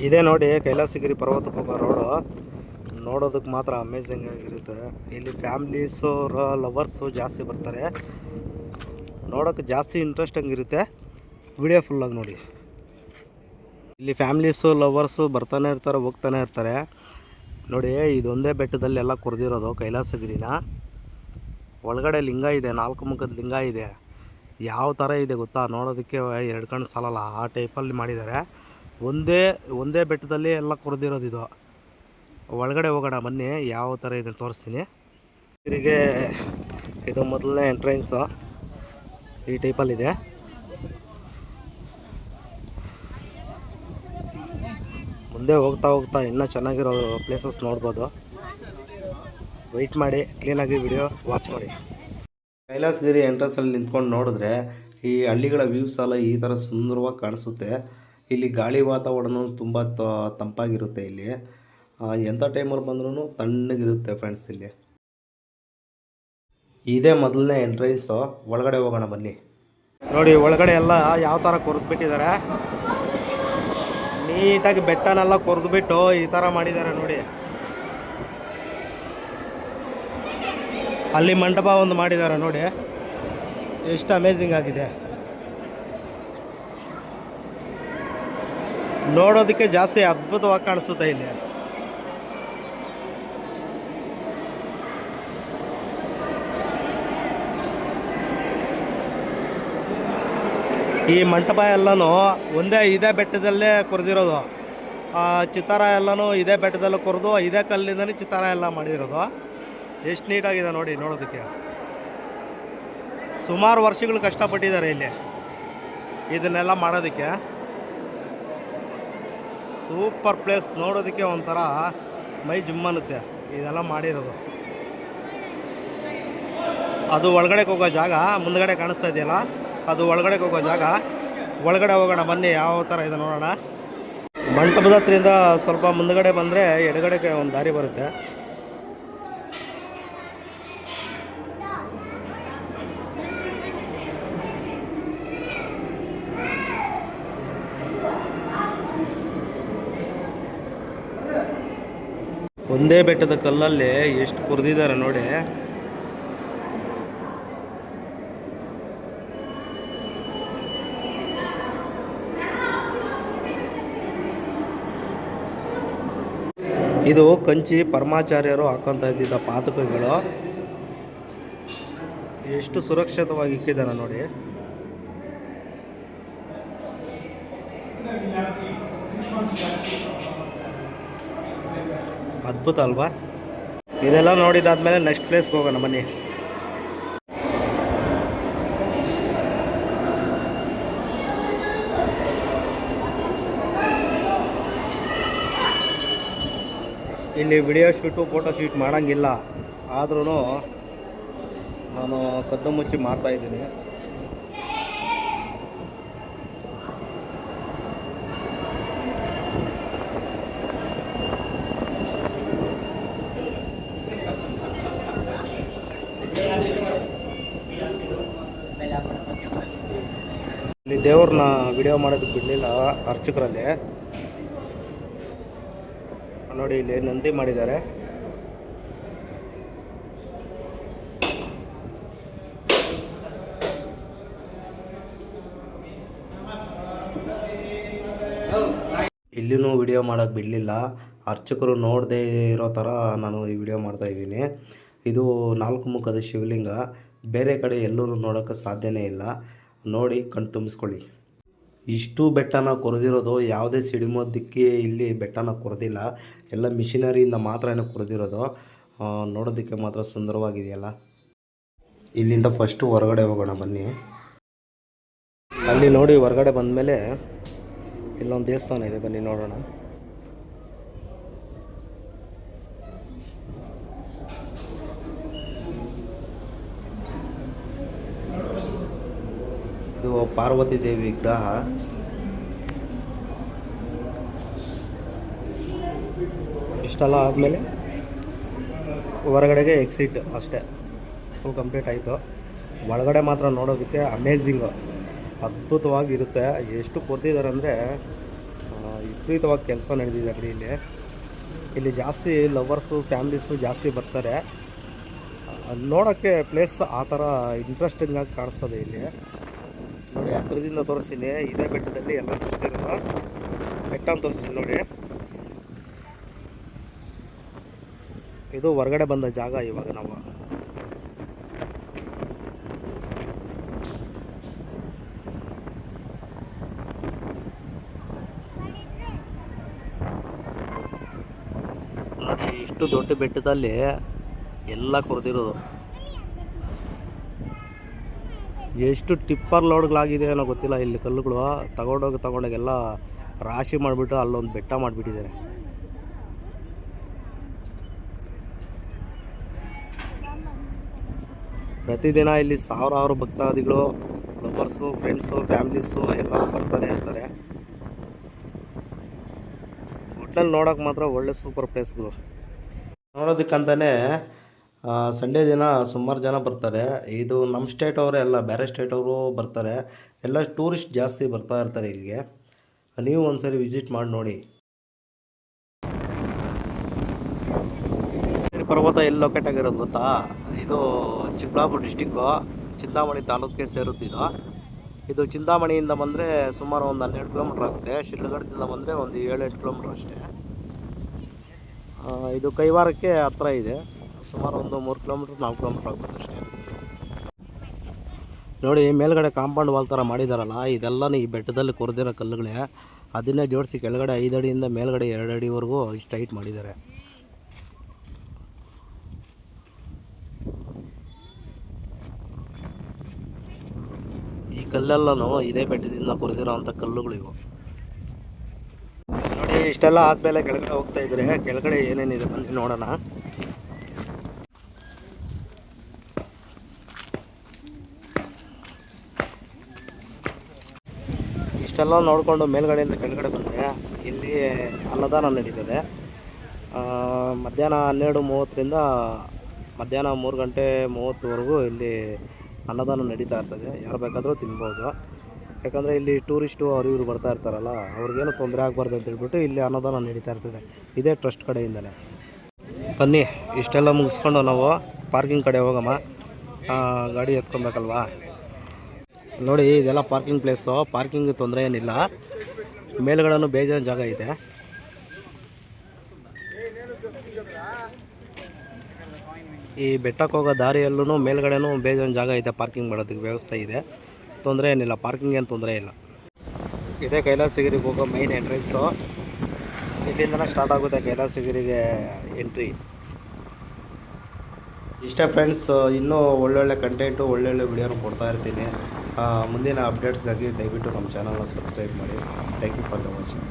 ಇದೇ ನೋಡಿ ಕೈಲಾಸಗಿರಿ ಪರ್ವತಕ್ಕೆ ಹೋಗೋ ರೋಡು. ನೋಡೋದಕ್ಕೆ ಮಾತ್ರ ಅಮೇಝಿಂಗ್ ಆಗಿರುತ್ತೆ. ಇಲ್ಲಿ ಫ್ಯಾಮ್ಲೀಸು ಲವರ್ಸು ಜಾಸ್ತಿ ಬರ್ತಾರೆ. ನೋಡೋಕ್ಕೆ ಜಾಸ್ತಿ ಇಂಟ್ರೆಸ್ಟಿಂಗ್ ಇರುತ್ತೆ. ವಿಡಿಯೋ ಫುಲ್ಲಾಗಿ ನೋಡಿ. ಇಲ್ಲಿ ಫ್ಯಾಮ್ಲೀಸು ಲವರ್ಸು ಬರ್ತಾನೆ ಇರ್ತಾರೆ, ಹೋಗ್ತಾನೆ ಇರ್ತಾರೆ. ನೋಡಿ ಇದೊಂದೇ ಬೆಟ್ಟದಲ್ಲಿ ಎಲ್ಲ ಕೊರೆದಿರೋದು ಕೈಲಾಸಗಿರಿನ. ಒಳಗಡೆ ಲಿಂಗ ಇದೆ, 4 ಮುಖದ ಲಿಂಗ ಇದೆ. ಯಾವ ಥರ ಇದೆ ಗೊತ್ತಾ, ನೋಡೋದಕ್ಕೆ 2 ಕಣ್ಣು ಸಾಲಲ್ಲ ಆ ಟೈಪಲ್ಲಿ ಮಾಡಿದ್ದಾರೆ. ಒಂದೇ ಬೆಟ್ಟದಲ್ಲಿ ಎಲ್ಲ ಕೊರೆದಿರೋದು ಇದು. ಒಳಗಡೆ ಹೋಗೋಣ ಬನ್ನಿ, ಯಾವ ಥರ ಇದೆ ತೋರಿಸ್ತೀನಿ. ಇದರಿಗೆ ಇದು ಮೊದಲನೇ ಎಂಟ್ರೆನ್ಸು, ಈ ಟೈಪಲ್ಲಿದೆ. ಮುಂದೆ ಹೋಗ್ತಾ ಇನ್ನೂ ಚೆನ್ನಾಗಿರೋ ಪ್ಲೇಸಸ್ ನೋಡ್ಬೋದು. ವೆಯ್ಟ್ ಮಾಡಿ, ಕ್ಲೀನಾಗಿ ವಿಡಿಯೋ ವಾಚ್ ಮಾಡಿ. ಕೈಲಾಸಗಿರಿ ಎಂಟ್ರೆನ್ಸಲ್ಲಿ ನಿಂತ್ಕೊಂಡು ನೋಡಿದ್ರೆ ಈ ಹಳ್ಳಿಗಳ ವ್ಯೂಸ್ ಎಲ್ಲ ಈ ಥರ ಸುಂದರವಾಗಿ ಕಾಣಿಸುತ್ತೆ. ಇಲ್ಲಿ ಗಾಳಿ ವಾತಾವರಣ ತುಂಬ ತಂಪಾಗಿರುತ್ತೆ. ಇಲ್ಲಿ ಎಂಥ ಟೈಮಲ್ಲಿ ಬಂದ್ರೂ ತಣ್ಣಗಿರುತ್ತೆ ಫ್ರೆಂಡ್ಸ್. ಇಲ್ಲಿ ಇದೇ ಮೊದಲನೇ ಎಂಟ್ರೆನ್ಸು. ಒಳಗಡೆ ಹೋಗೋಣ ಬನ್ನಿ. ನೋಡಿ ಒಳಗಡೆ ಎಲ್ಲ ಯಾವ ಥರ ಕೊರೆದ್ಬಿಟ್ಟಿದ್ದಾರೆ. ನೀಟಾಗಿ ಬೆಟ್ಟನೆಲ್ಲ ಕೊರೆದ್ಬಿಟ್ಟು ಈ ಥರ ಮಾಡಿದ್ದಾರೆ ನೋಡಿ. ಅಲ್ಲಿ ಮಂಟಪ ಒಂದು ಮಾಡಿದ್ದಾರೆ ನೋಡಿ, ಎಷ್ಟು ಅಮೇಝಿಂಗ್ ಆಗಿದೆ. ನೋಡೋದಕ್ಕೆ ಜಾಸ್ತಿ ಅದ್ಭುತವಾಗಿ ಕಾಣಿಸುತ್ತೆ. ಇಲ್ಲಿ ಈ ಮಂಟಪ ಎಲ್ಲನೂ ಇದೇ ಬೆಟ್ಟದಲ್ಲೇ ಕೊರೆದಿರೋದು. ಚಿತ್ತಾರ ಎಲ್ಲನೂ ಇದೇ ಬೆಟ್ಟದಲ್ಲೇ ಕೊರೆದು ಇದೇ ಕಲ್ಲಿಂದನೇ ಚಿತ್ತಾರ ಎಲ್ಲ ಮಾಡಿರೋದು. ಎಷ್ಟು ನೀಟಾಗಿದೆ ನೋಡಿ. ನೋಡೋದಕ್ಕೆ ಸುಮಾರು ವರ್ಷಗಳು ಕಷ್ಟಪಟ್ಟಿದ್ದಾರೆ ಇಲ್ಲಿ ಇದನ್ನೆಲ್ಲ ಮಾಡೋದಕ್ಕೆ. ಸೂಪರ್ ಪ್ಲೇಸ್, ನೋಡೋದಕ್ಕೆ ಒಂಥರ ಮೈ ಜುಮ್ ಅನ್ನುತ್ತೆ ಇದೆಲ್ಲ ಮಾಡಿರೋದು. ಅದು ಒಳಗಡೆಗೆ ಹೋಗೋ ಜಾಗ, ಮುಂದ್ಗಡೆ ಕಾಣಿಸ್ತಾ ಇದೆಯಲ್ಲ ಅದು ಒಳಗಡೆಗೆ ಹೋಗೋ ಜಾಗ. ಒಳಗಡೆ ಹೋಗೋಣ ಬನ್ನಿ, ಯಾವ ಥರ ಇದೆ ನೋಡೋಣ. ಮಂಟಪದ ಹತ್ರದಿಂದ ಸ್ವಲ್ಪ ಮುಂದ್ಗಡೆ ಬಂದರೆ ಎಡಗಡೆಗೆ ಒಂದು ದಾರಿ ಬರುತ್ತೆ. ಒಂದೇ ಬೆಟ್ಟದ ಕಲ್ಲಲ್ಲಿ ಎಷ್ಟು ಕೊರೆದಿದ್ದಾರೆ ನೋಡಿ. ಇದು ಕಂಚಿ ಪರಮಾಚಾರ್ಯರು ಹಾಕೊಂತ ಇದ್ದಿದ್ದ ಪಾದುಕೆಗಳು. ಎಷ್ಟು ಸುರಕ್ಷಿತವಾಗಿ ಇಕ್ಕಿದ್ದಾರೆ ನೋಡಿ. ಅದ್ಭುತ ಅಲ್ವಾ? ಇದೆಲ್ಲ ನೋಡಿದಾದ್ಮೇಲೆ ನೆಕ್ಸ್ಟ್ ಪ್ಲೇಸ್ಗೆ ಹೋಗೋಣ ಬನ್ನಿ. ಇಲ್ಲಿ ವಿಡಿಯೋ ಶೂಟು ಫೋಟೋ ಶೂಟ್ ಮಾಡೋಂಗಿಲ್ಲ, ಆದ್ರೂ ನಾನು ಕದ್ದು ಮುಚ್ಚಿ ಮಾಡ್ತಾಯಿದ್ದೀನಿ. ಇಲ್ಲಿ ದೇವ್ರನ್ನ ವಿಡಿಯೋ ಮಾಡೋದಕ್ಕೆ ಬಿಡಲಿಲ್ಲ ಅರ್ಚಕರಲ್ಲಿ. ನೋಡಿ ಇಲ್ಲಿ ನಂದಿ ಮಾಡಿದ್ದಾರೆ. ಇಲ್ಲಿನೂ ವಿಡಿಯೋ ಮಾಡೋಕ್ಕೆ ಬಿಡಲಿಲ್ಲ. ಅರ್ಚಕರು ನೋಡದೇ ಇರೋ ಥರ ನಾನು ಈ ವಿಡಿಯೋ ಮಾಡ್ತಾಯಿದ್ದೀನಿ. ಇದು 4 ಮುಖದ ಶಿವಲಿಂಗ. ಬೇರೆ ಕಡೆ ಎಲ್ಲೂ ನೋಡೋಕ್ಕೆ ಸಾಧ್ಯನೇ ಇಲ್ಲ. ನೋಡಿ ಕಣ್ಣು ತುಂಬಿಸ್ಕೊಳ್ಳಿ. ಇಷ್ಟು ಬೆಟ್ಟನ ಕೊರೆದಿರೋದು ಯಾವುದೇ ಸಿಡಿಮೋದಕ್ಕೆ ಇಲ್ಲಿ ಬೆಟ್ಟನ ಕೊರೆದಿಲ್ಲ. ಎಲ್ಲ ಮಿಷಿನರಿಯಿಂದ ಮಾತ್ರ ಕೊರೆದಿರೋದು. ನೋಡೋದಕ್ಕೆ ಮಾತ್ರ ಸುಂದರವಾಗಿದೆಯಲ್ಲ. ಇಲ್ಲಿಂದ ಫಸ್ಟು ಹೊರಗಡೆ ಹೋಗೋಣ ಬನ್ನಿ. ಅಲ್ಲಿ ನೋಡಿ ಹೊರಗಡೆ ಬಂದಮೇಲೆ ಇಲ್ಲೊಂದು ದೇವಸ್ಥಾನ ಇದೆ, ಬನ್ನಿ ನೋಡೋಣ. ಇದು ಪಾರ್ವತಿ ದೇವಿ ವಿಗ್ರಹ. ಇಷ್ಟೆಲ್ಲ ಆದಮೇಲೆ ಹೊರಗಡೆಗೆ ಎಕ್ಸಿಟ್ ಅಷ್ಟೇ, ಫುಲ್ ಕಂಪ್ಲೀಟ್ ಆಯಿತು. ಒಳಗಡೆ ಮಾತ್ರ ನೋಡೋದಕ್ಕೆ ಅಮೇಝಿಂಗು, ಅದ್ಭುತವಾಗಿರುತ್ತೆ. ಎಷ್ಟು ಕೊಡ್ತಿದ್ದಾರೆ ಅಂದರೆ ವಿಪರೀತವಾಗಿ ಕೆಲಸ ನಡೆದಿದೆ ಕಡೆ ಇಲ್ಲಿ ಜಾಸ್ತಿ ಲವರ್ಸು ಫ್ಯಾಮ್ಲೀಸು ಜಾಸ್ತಿ ಬರ್ತಾರೆ. ನೋಡೋಕ್ಕೆ ಪ್ಲೇಸ್ ಆ ಥರ ಇಂಟ್ರೆಸ್ಟಿಂಗಾಗಿ ಕಾಣಿಸ್ತದೆ ಇಲ್ಲಿ. ನೋಡಿ ಹತ್ರದಿಂದ ತೋರಿಸ್ತೀನಿ. ಇದೇ ಬೆಟ್ಟದಲ್ಲಿ ಎಲ್ಲ ಬರ್ತಿರೋದು ಬೆಟ್ಟ ಅಂತ ತೋರಿಸ್ತೀನಿ ನೋಡಿ. ಇದು ಹೊರಗಡೆ ಬಂದ ಜಾಗ. ಇವಾಗ ನಾವು ನೋಡಿ ಇಷ್ಟು ದೊಡ್ಡ ಬೆಟ್ಟದಲ್ಲಿ ಎಲ್ಲ ಕೊರೆದಿರೋದು. ಎಷ್ಟು ಟಿಪ್ಪರ್ ಲೋಡ್ಗಳಾಗಿದೆ ಅನ್ನೋ ಗೊತ್ತಿಲ್ಲ. ಇಲ್ಲಿ ಕಲ್ಲುಗಳು ತಗೊಂಡೋಗೆಲ್ಲ ರಾಶಿ ಮಾಡಿಬಿಟ್ಟು ಅಲ್ಲೊಂದು ಬೆಟ್ಟ ಮಾಡಿಬಿಟ್ಟಿದ್ದಾರೆ. ಪ್ರತಿದಿನ ಇಲ್ಲಿ ಸಾವಿರಾರು ಭಕ್ತಾದಿಗಳು, ಲವರ್ಸು, ಫ್ರೆಂಡ್ಸು, ಫ್ಯಾಮ್ಲೀಸು ಎಲ್ಲರೂ ಬರ್ತಾನೆ ಇರ್ತಾರೆ. ಒಟ್ಟಿನಲ್ಲಿ ನೋಡೋಕೆ ಮಾತ್ರ ಒಳ್ಳೆ ಸೂಪರ್ ಪ್ಲೇಸ್ಗಳು. ನೋಡೋದಕ್ಕಂತಲೇ ಸಂಡೇ ದಿನ ಸುಮಾರು ಜನ ಬರ್ತಾರೆ. ಇದು ನಮ್ಮ ಸ್ಟೇಟ್ ಅವರೇ ಅಲ್ಲ, ಬೇರೆ ಸ್ಟೇಟ್ ಅವರು ಬರ್ತಾರೆ. ಎಲ್ಲ ಟೂರಿಸ್ಟ್ ಜಾಸ್ತಿ ಬರ್ತಾ ಇರ್ತಾರೆ ಇಲ್ಲಿಗೆ. ನೀವು ಒಂದ್ಸರಿ ವಿಸಿಟ್ ಮಾಡಿ ನೋಡಿ. ಪರ್ವತ ಎಲ್ಲಿ ಲೊಕೇಟ್ ಆಗಿರೋದು ಗೊತ್ತಾ? ಇದು ಚಿಕ್ಕಬಳ್ಳಾಪುರ ಡಿಸ್ಟಿಕ್ಕು, ಚಿಂತಾಮಣಿ ತಾಲೂಕಿಗೆ ಸೇರುತ್ತೆ ಇದು ಚಿಂತಾಮಣಿಯಿಂದ ಬಂದರೆ ಸುಮಾರು ಒಂದು 12 ಕಿಲೋಮೀಟ್ರ್ ಆಗುತ್ತೆ. ಶಿಡ್ಲಘಟ್ಟದಿಂದ ಬಂದರೆ ಒಂದು 7-8 ಕಿಲೋಮೀಟ್ರ್ ಅಷ್ಟೇ. ಇದು ಕೈವಾರಕ್ಕೆ ಹತ್ರ ಇದೆ. ಸುಮಾರು ಒಂದು 3 ಕಿಲೋಮೀಟ್ರ್ 4 ಕಿಲೋಮೀಟ್ರ್ ಆಗುತ್ತೆ ಅಷ್ಟೇ. ನೋಡಿ ಮೇಲ್ಗಡೆ ಕಾಂಪೌಂಡ್ ವಾಲ್ ಥರ ಮಾಡಿದಾರಲ್ಲ, ಇದೆಲ್ಲ ಈ ಬೆಟ್ಟದಲ್ಲಿ ಕೊರೆದಿರೋ ಕಲ್ಲುಗಳೇ. ಅದನ್ನೇ ಜೋಡಿಸಿ ಕೆಳಗಡೆ 5 ಅಡಿಯಿಂದ ಮೇಲ್ಗಡೆ 2 ಅಡಿವರೆಗೂ ಇಷ್ಟು ಹೈಟ್ ಮಾಡಿದ್ದಾರೆ. ಈ ಕಲ್ಲೆಲ್ಲನೂ ಇದೇ ಬೆಟ್ಟದಿಂದ ಕೊರೆದಿರೋ ಅಂಥ ಕಲ್ಲುಗಳು ಇವು. ನೋಡಿ ಇಷ್ಟೆಲ್ಲ ಆದಮೇಲೆ ಕೆಳಗಡೆ ಹೋಗ್ತಾ ಇದ್ರೆ ಕೆಳಗಡೆ ಏನೇನಿದೆ ಬನ್ನಿ ನೋಡೋಣ. ಇಷ್ಟೆಲ್ಲ ನೋಡಿಕೊಂಡು ಮೇಲ್ಗಡೆಯಿಂದ ಕೆಳಗಡೆ ಬಂದರೆ ಇಲ್ಲಿ ಅನ್ನದಾನ ನಡೀತದೆ. ಮಧ್ಯಾಹ್ನ 12:30ರಿಂದ ಮಧ್ಯಾಹ್ನ 3:30ವರೆಗೂ ಇಲ್ಲಿ ಅನ್ನದಾನ ನಡೀತಾ ಇರ್ತದೆ. ಯಾರು ಬೇಕಾದರೂ ತಿನ್ಬೋದು. ಯಾಕಂದರೆ ಇಲ್ಲಿ ಟೂರಿಸ್ಟು ಇವರು ಬರ್ತಾ ಇರ್ತಾರಲ್ಲ, ಅವ್ರಿಗೇನು ತೊಂದರೆ ಆಗಬಾರ್ದು ಅಂತ ಹೇಳ್ಬಿಟ್ಟು ಇಲ್ಲಿ ಅನ್ನದಾನ ನಡೀತಾ ಇರ್ತದೆ. ಇದೇ ಟ್ರಸ್ಟ್ ಕಡೆಯಿಂದಲೇ. ಬನ್ನಿ ಇಷ್ಟೆಲ್ಲ ಮುಗಿಸ್ಕೊಂಡು ನಾವು ಪಾರ್ಕಿಂಗ್ ಕಡೆ ಹೋಗಮ್ಮ. ಗಾಡಿ ಎತ್ಕೊಬೇಕಲ್ವಾ. ನೋಡಿ ಇದೆಲ್ಲ ಪಾರ್ಕಿಂಗ್ ಪ್ಲೇಸು. ಪಾರ್ಕಿಂಗ್ ತೊಂದರೆ ಏನಿಲ್ಲ. ಮೇಲ್ಗಡೆನೂ ಬೇಜಾನ್ ಜಾಗ ಇದೆ. ಈ ಬೆಟ್ಟಕ್ಕೆ ಹೋಗೋ ದಾರಿಯಲ್ಲೂ ಮೇಲ್ಗಡೆನೂ ಬೇಜಾನ್ ಜಾಗ ಇದೆ. ಪಾರ್ಕಿಂಗ್ ಮಾಡೋದಕ್ಕೆ ವ್ಯವಸ್ಥೆ ಇದೆ. ತೊಂದರೆ ಏನಿಲ್ಲ, ಪಾರ್ಕಿಂಗ್ ಏನು ತೊಂದರೆ ಇಲ್ಲ. ಇದೇ ಕೈಲಾಸಗಿರಿಗೆ ಹೋಗೋ ಮೈನ್ ಎಂಟ್ರೆನ್ಸು. ಇಲ್ಲಿಂದನೇ ಸ್ಟಾರ್ಟ್ ಆಗುತ್ತೆ ಕೈಲಾಸಗಿರಿಗೆ ಎಂಟ್ರಿ. ಇಷ್ಟೇ ಫ್ರೆಂಡ್ಸ್, ಇನ್ನೂ ಒಳ್ಳೊಳ್ಳೆ ಕಂಟೆಂಟು, ಒಳ್ಳೊಳ್ಳೆ ವಿಡಿಯೋನ ಕೊಡ್ತಾ ಇರ್ತೀನಿ. ಮುಂದಿನ ಅಪ್ಡೇಟ್ಸ್ಗಾಗಿ ದಯವಿಟ್ಟು ನಮ್ಮ ಚಾನಲ್ನ ಸಬ್ಸ್ಕ್ರೈಬ್ ಮಾಡಿ. Thank you for the watching.